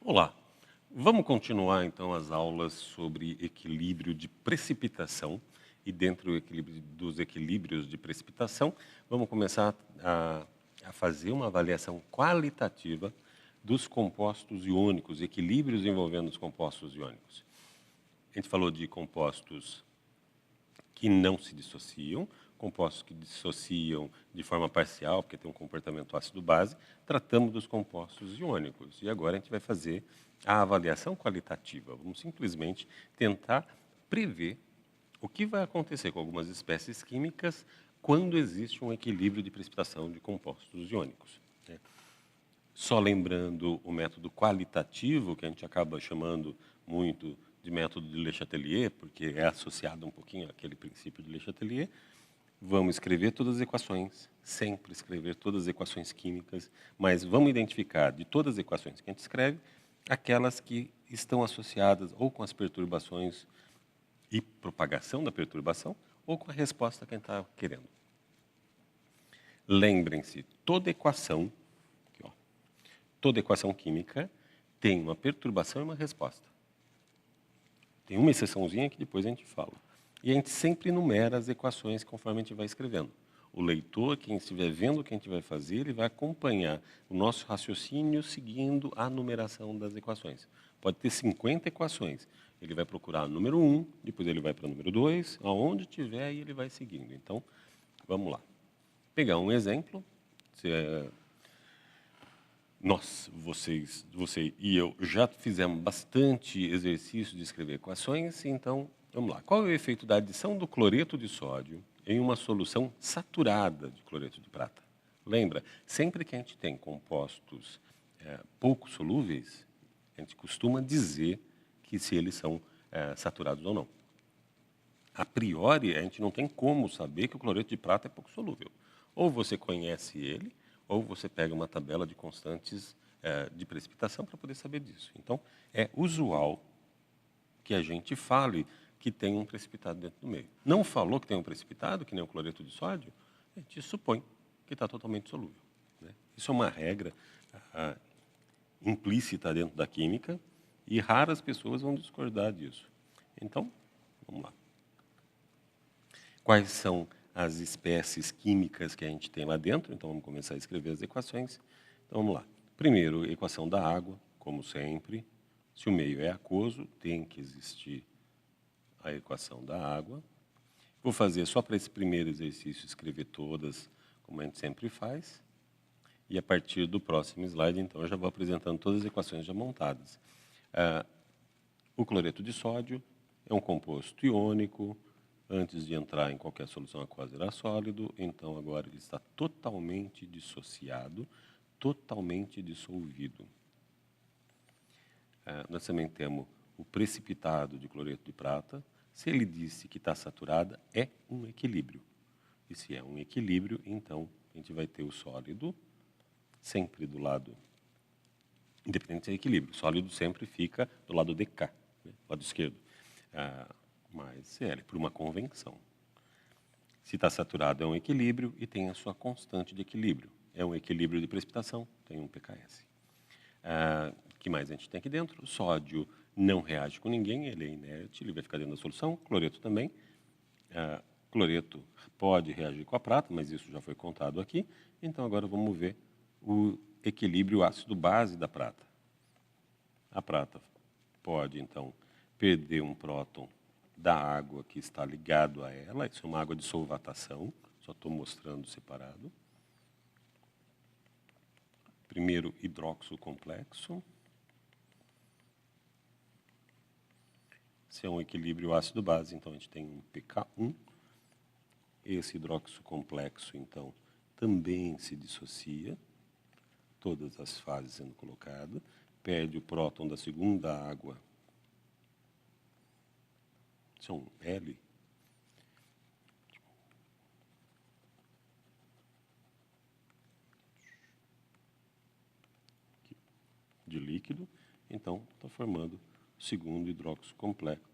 Olá, vamos continuar então as aulas sobre equilíbrio de precipitação e dentro dos equilíbrios de precipitação, vamos começar a fazer uma avaliação qualitativa dos compostos iônicos, equilíbrios envolvendo os compostos iônicos. A gente falou de compostos que não se dissociam, compostos que dissociam de forma parcial, porque tem um comportamento ácido-base, tratamos dos compostos iônicos. E agora a gente vai fazer a avaliação qualitativa. Vamos simplesmente tentar prever o que vai acontecer com algumas espécies químicas quando existe um equilíbrio de precipitação de compostos iônicos. Só lembrando o método qualitativo, que a gente acaba chamando muito de método de Le Chatelier, porque é associado um pouquinho àquele princípio de Le Chatelier, vamos escrever todas as equações, sempre escrever todas as equações químicas, mas vamos identificar de todas as equações que a gente escreve, aquelas que estão associadas ou com as perturbações e propagação da perturbação, ou com a resposta que a gente está querendo. Lembrem-se, toda equação química tem uma perturbação e uma resposta. Tem uma exceçãozinha que depois a gente fala. E a gente sempre numera as equações conforme a gente vai escrevendo. O leitor, quem estiver vendo o que a gente vai fazer, ele vai acompanhar o nosso raciocínio seguindo a numeração das equações. Pode ter 50 equações. Ele vai procurar a número 1, depois ele vai para o número 2, aonde tiver, e ele vai seguindo. Então, vamos lá. Pegar um exemplo. Você e eu já fizemos bastante exercício de escrever equações, então vamos lá. Qual é o efeito da adição do cloreto de sódio em uma solução saturada de cloreto de prata? Lembra, sempre que a gente tem compostos pouco solúveis, a gente costuma dizer que se eles são saturados ou não. A priori, a gente não tem como saber que o cloreto de prata é pouco solúvel. Ou você conhece ele, ou você pega uma tabela de constantes de precipitação para poder saber disso. Então, é usual que a gente fale que tem um precipitado dentro do meio. Não falou que tem um precipitado, que nem o cloreto de sódio, a gente supõe que está totalmente solúvel. Né? Isso é uma regra implícita dentro da química e raras pessoas vão discordar disso. Então, vamos lá. Quais são as espécies químicas que a gente tem lá dentro? Então, vamos começar a escrever as equações. Então, vamos lá. Primeiro, equação da água, como sempre. Se o meio é aquoso, tem que existir a equação da água. Vou fazer só para esse primeiro exercício escrever todas, como a gente sempre faz. E a partir do próximo slide, então, eu já vou apresentando todas as equações já montadas. O cloreto de sódio é um composto iônico. Antes de entrar em qualquer solução aquosa era sólido, então agora ele está totalmente dissociado, totalmente dissolvido. Nós também temos o precipitado de cloreto de prata. Se ele disse que está saturada, é um equilíbrio. E se é um equilíbrio, então a gente vai ter o sólido sempre do lado, independente se é equilíbrio. O sólido sempre fica do lado de cá, né, lado esquerdo. Mais Cl, por uma convenção. Se está saturado, é um equilíbrio e tem a sua constante de equilíbrio. É um equilíbrio de precipitação, tem um pKs. O que mais a gente tem aqui dentro? O sódio não reage com ninguém, ele é inerte, ele vai ficar dentro da solução. Cloreto também. Cloreto pode reagir com a prata, mas isso já foi contado aqui. Então, agora vamos ver o equilíbrio ácido-base da prata. A prata pode, então, perder um próton da água que está ligado a ela. Isso é uma água de solvatação, só estou mostrando separado. Primeiro, hidróxido complexo. Se é um equilíbrio ácido-base, então a gente tem um pK1. Esse hidróxido complexo, então, também se dissocia, todas as fases sendo colocadas, perde o próton da segunda água. Isso é um L. De líquido, então está formando o segundo hidróxido complexo.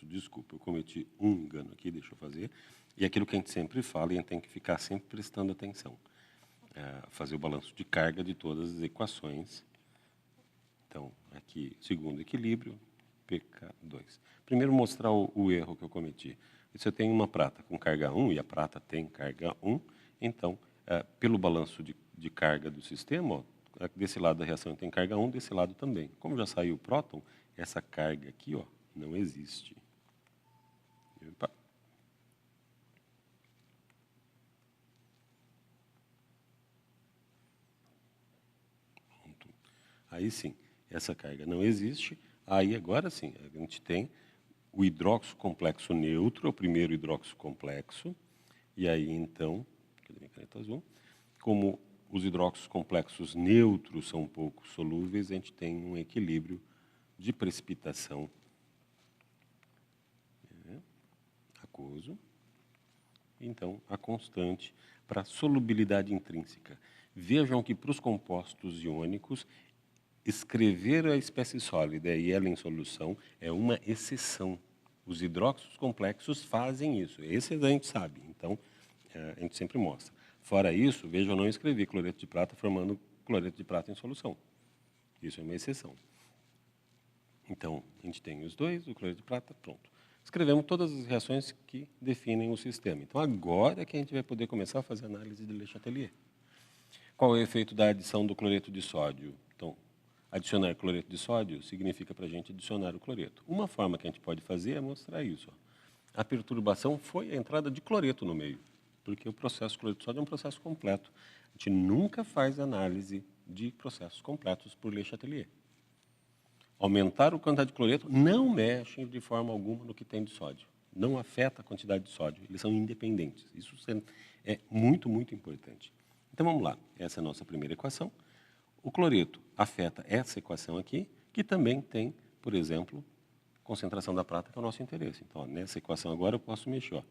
Desculpa, eu cometi um engano aqui, deixa eu fazer. E aquilo que a gente sempre fala, e a gente tem que ficar sempre prestando atenção. fazer o balanço de carga de todas as equações. Então, aqui, segundo equilíbrio, pK2. Primeiro, mostrar o erro que eu cometi. Se eu tenho uma prata com carga 1, e a prata tem carga 1, então, pelo balanço de carga do sistema, ó, desse lado da reação tem carga 1, desse lado também. Como já saiu o próton, essa carga aqui, ó, não existe. Opa. Aí sim, essa carga não existe. Aí agora sim, a gente tem o hidróxido complexo neutro, o primeiro hidróxido complexo. E aí então, cadê minha caneta azul? Como os hidróxidos complexos neutros são pouco solúveis, a gente tem um equilíbrio de precipitação aquoso. Então, a constante para a solubilidade intrínseca. Vejam que para os compostos iônicos, escrever a espécie sólida e ela em solução é uma exceção. Os hidróxidos complexos fazem isso. Esse a gente sabe, então a gente sempre mostra. Fora isso, vejam, eu não escrevi cloreto de prata formando cloreto de prata em solução. Isso é uma exceção. Então, a gente tem os dois, o cloreto de prata, pronto. Escrevemos todas as reações que definem o sistema. Então, agora é que a gente vai poder começar a fazer análise de Le Chatelier. Qual é o efeito da adição do cloreto de sódio? Então, adicionar cloreto de sódio significa para a gente adicionar o cloreto. Uma forma que a gente pode fazer é mostrar isso. Ó. A perturbação foi a entrada de cloreto no meio, porque o processo cloreto de sódio é um processo completo. A gente nunca faz análise de processos completos por Le Chatelier. Aumentar a quantidade de cloreto não mexe de forma alguma no que tem de sódio. Não afeta a quantidade de sódio. Eles são independentes. Isso é muito, muito importante. Então, vamos lá. Essa é a nossa primeira equação. O cloreto afeta essa equação aqui, que também tem, por exemplo, concentração da prata, que é o nosso interesse. Então, ó, nessa equação agora eu posso mexer. Ó.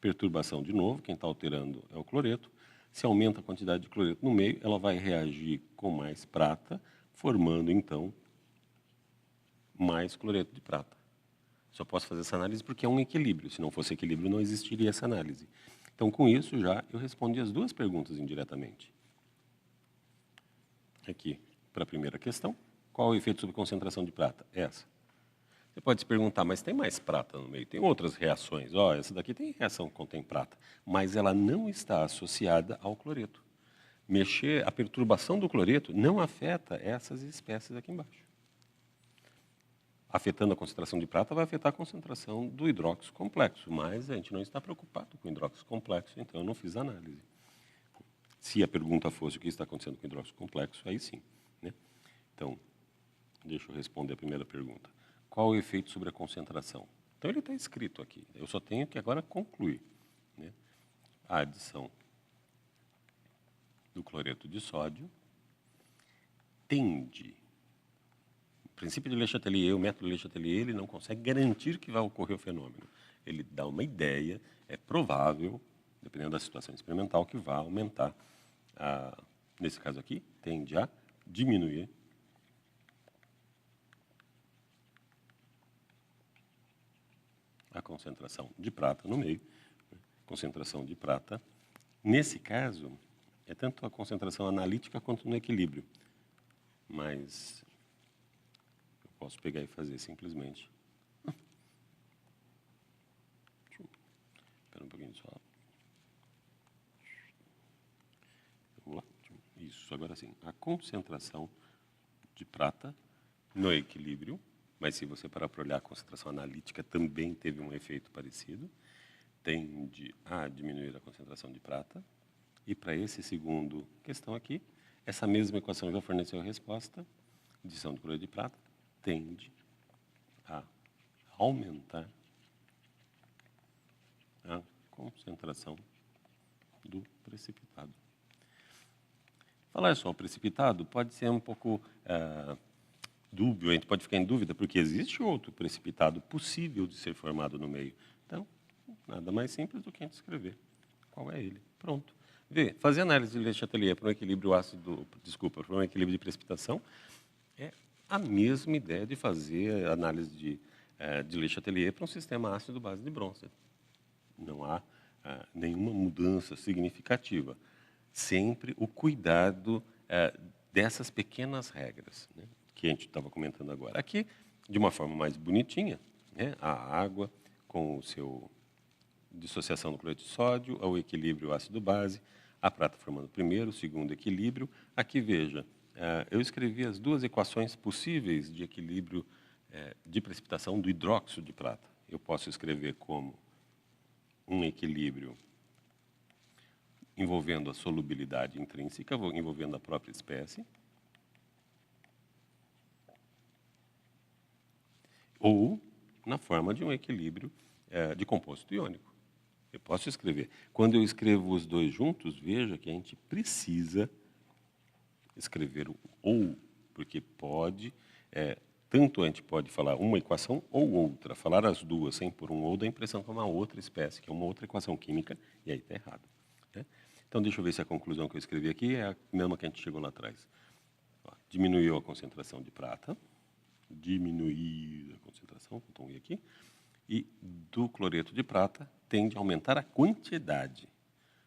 Perturbação de novo, quem está alterando é o cloreto. Se aumenta a quantidade de cloreto no meio, ela vai reagir com mais prata, formando, então, mais cloreto de prata. Só posso fazer essa análise porque é um equilíbrio. Se não fosse equilíbrio, não existiria essa análise. Então, com isso, já eu respondi as duas perguntas indiretamente. Aqui, para a primeira questão, qual o efeito sobre concentração de prata? Essa. Você pode se perguntar, mas tem mais prata no meio? Tem outras reações. Ó, essa daqui tem reação que contém prata, mas ela não está associada ao cloreto. A perturbação do cloreto não afeta essas espécies aqui embaixo. Afetando a concentração de prata, vai afetar a concentração do hidróxido complexo, mas a gente não está preocupado com o hidróxido complexo, então eu não fiz análise. Se a pergunta fosse o que está acontecendo com o hidróxido complexo, aí sim. Né? Então, deixa eu responder a primeira pergunta. Qual o efeito sobre a concentração? Então, ele está escrito aqui. Eu só tenho que agora concluir. Né? A adição do cloreto de sódio tende. O princípio de Le Chatelier, o método de Le Chatelier, ele não consegue garantir que vai ocorrer o fenômeno. Ele dá uma ideia, é provável, dependendo da situação experimental, que vai aumentar, nesse caso aqui, tende a diminuir a concentração de prata no meio. Concentração de prata, nesse caso, é tanto a concentração analítica quanto no equilíbrio. Mas eu posso pegar e fazer simplesmente. Espera um pouquinho só. Vamos lá. Isso, agora sim. A concentração de prata no equilíbrio, mas se você parar para olhar, a concentração analítica também teve um efeito parecido, tende a diminuir a concentração de prata. E para esse segundo questão aqui, essa mesma equação já forneceu a resposta. Adição de cloreto de prata tende a aumentar a concentração do precipitado. Falar só o precipitado pode ser um pouco dúbio, a gente pode ficar em dúvida, porque existe outro precipitado possível de ser formado no meio. Então, nada mais simples do que a gente escrever qual é ele. Pronto. Fazer análise de Le Chatelier para um equilíbrio ácido, para um equilíbrio de precipitação é a mesma ideia de fazer análise de Le Chatelier para um sistema ácido base de Bronsted. Não há nenhuma mudança significativa. sempre o cuidado dessas pequenas regras, né, que a gente estava comentando agora. Aqui, de uma forma mais bonitinha, né, a água com o seu dissociação do cloreto de sódio, ao equilíbrio ácido-base, a prata formando o primeiro, o segundo equilíbrio. Aqui, veja, eu escrevi as duas equações possíveis de equilíbrio de precipitação do hidróxido de prata. Eu posso escrever como um equilíbrio envolvendo a solubilidade intrínseca, envolvendo a própria espécie, ou na forma de um equilíbrio de composto iônico. Eu posso escrever. Quando eu escrevo os dois juntos, veja que a gente precisa escrever o ou, porque pode, tanto a gente pode falar uma equação ou outra. Falar as duas sem pôr um ou dá a impressão que é uma outra espécie, que é uma outra equação química, e aí está errado. Né? Então, deixa eu ver se a conclusão que eu escrevi aqui é a mesma que a gente chegou lá atrás. Ó, diminuiu a concentração de prata, diminuir a concentração, então ir aqui, e do cloreto de prata tende a aumentar a quantidade.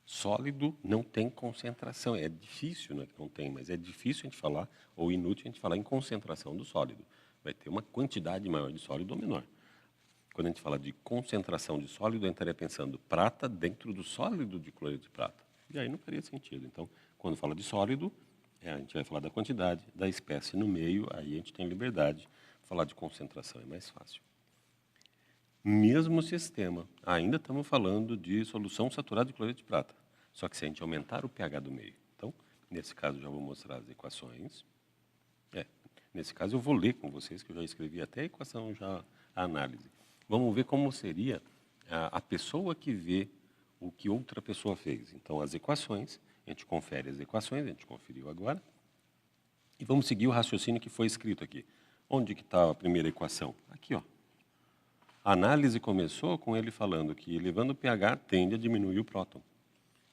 Sólido não tem concentração, é difícil, né? Não tem, mas é difícil a gente falar, ou inútil a gente falar em concentração do sólido. Vai ter uma quantidade maior de sólido ou menor. Quando a gente fala de concentração de sólido, a gente estaria pensando prata dentro do sólido de cloreto de prata. E aí não faria sentido. Então, quando fala de sólido, a gente vai falar da quantidade, da espécie no meio, aí a gente tem liberdade. Falar de concentração é mais fácil. Mesmo sistema, ainda estamos falando de solução saturada de cloreto de prata. Só que se a gente aumentar o pH do meio. Então, nesse caso, já vou mostrar as equações. Nesse caso, eu vou ler com vocês, que eu já escrevi até a equação, já a análise. Vamos ver como seria a pessoa que vê o que outra pessoa fez. Então, as equações, a gente confere as equações, a gente conferiu agora. E vamos seguir o raciocínio que foi escrito aqui. Onde que está a primeira equação? Aqui, ó. A análise começou com ele falando que elevando o pH tende a diminuir o próton.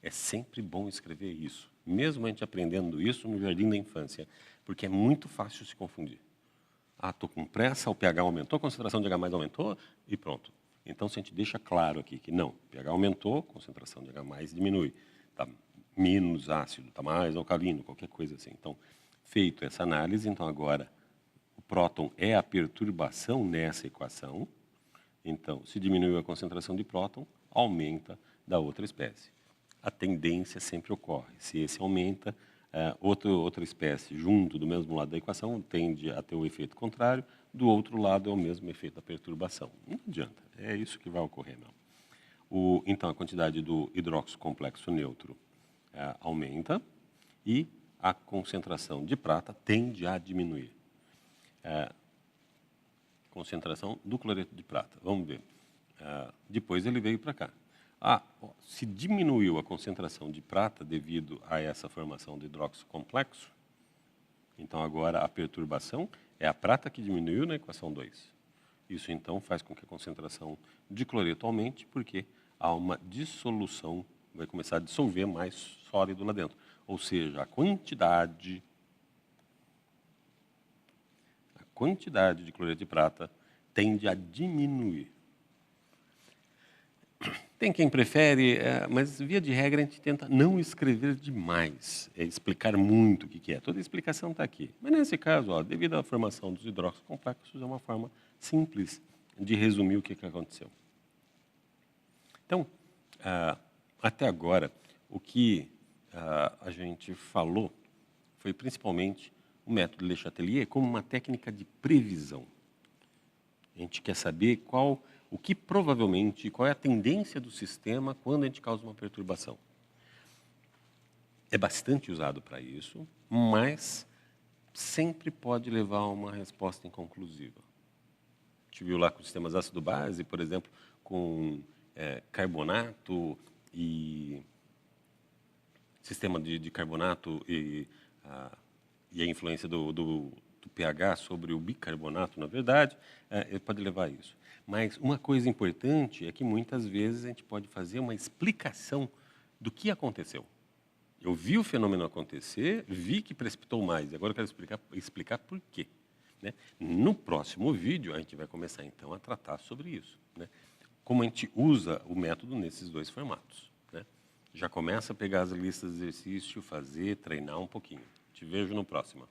É sempre bom escrever isso, mesmo a gente aprendendo isso no jardim da infância, porque é muito fácil se confundir. Ah, estou com pressa, o pH aumentou, a concentração de H+ aumentou e pronto. Então, se a gente deixa claro aqui que não, pH aumentou, a concentração de H+ diminui. Está menos ácido, está mais alcalino, qualquer coisa assim. Então, feito essa análise, então agora o próton é a perturbação nessa equação. Então, se diminuiu a concentração de próton, aumenta da outra espécie. A tendência sempre ocorre. Se esse aumenta, outra espécie junto do mesmo lado da equação tende a ter o efeito contrário, do outro lado é o mesmo efeito da perturbação. Não adianta, é isso que vai ocorrer mesmo. Então, a quantidade do hidróxido complexo neutro aumenta e a concentração de prata tende a diminuir. Concentração do cloreto de prata. Vamos ver. Depois ele veio para cá. Se diminuiu a concentração de prata devido a essa formação do hidróxido complexo, então agora a perturbação é a prata que diminuiu na equação 2. Isso então faz com que a concentração de cloreto aumente, porque há uma dissolução, vai começar a dissolver mais sólido lá dentro. Ou seja, a quantidade de cloreto de prata tende a diminuir. Tem quem prefere, mas via de regra a gente tenta não escrever demais, explicar muito o que é. Toda a explicação está aqui. Mas nesse caso, devido à formação dos hidróxidos complexos, é uma forma simples de resumir o que aconteceu. Então, até agora, o que a gente falou foi principalmente o método Le Chatelier como uma técnica de previsão. A gente quer saber qual é a tendência do sistema quando a gente causa uma perturbação. É bastante usado para isso, mas sempre pode levar a uma resposta inconclusiva. A gente viu lá com sistemas ácido-base, por exemplo, com carbonato e sistema de carbonato e a influência do pH sobre o bicarbonato, na verdade, ele pode levar a isso. Mas uma coisa importante é que muitas vezes a gente pode fazer uma explicação do que aconteceu. Eu vi o fenômeno acontecer, vi que precipitou mais, agora eu quero explicar por quê. Né? No próximo vídeo, a gente vai começar, então, a tratar sobre isso. Né? Como a gente usa o método nesses dois formatos. Né? Já começa a pegar as listas de exercício, fazer, treinar um pouquinho. Te vejo no próximo.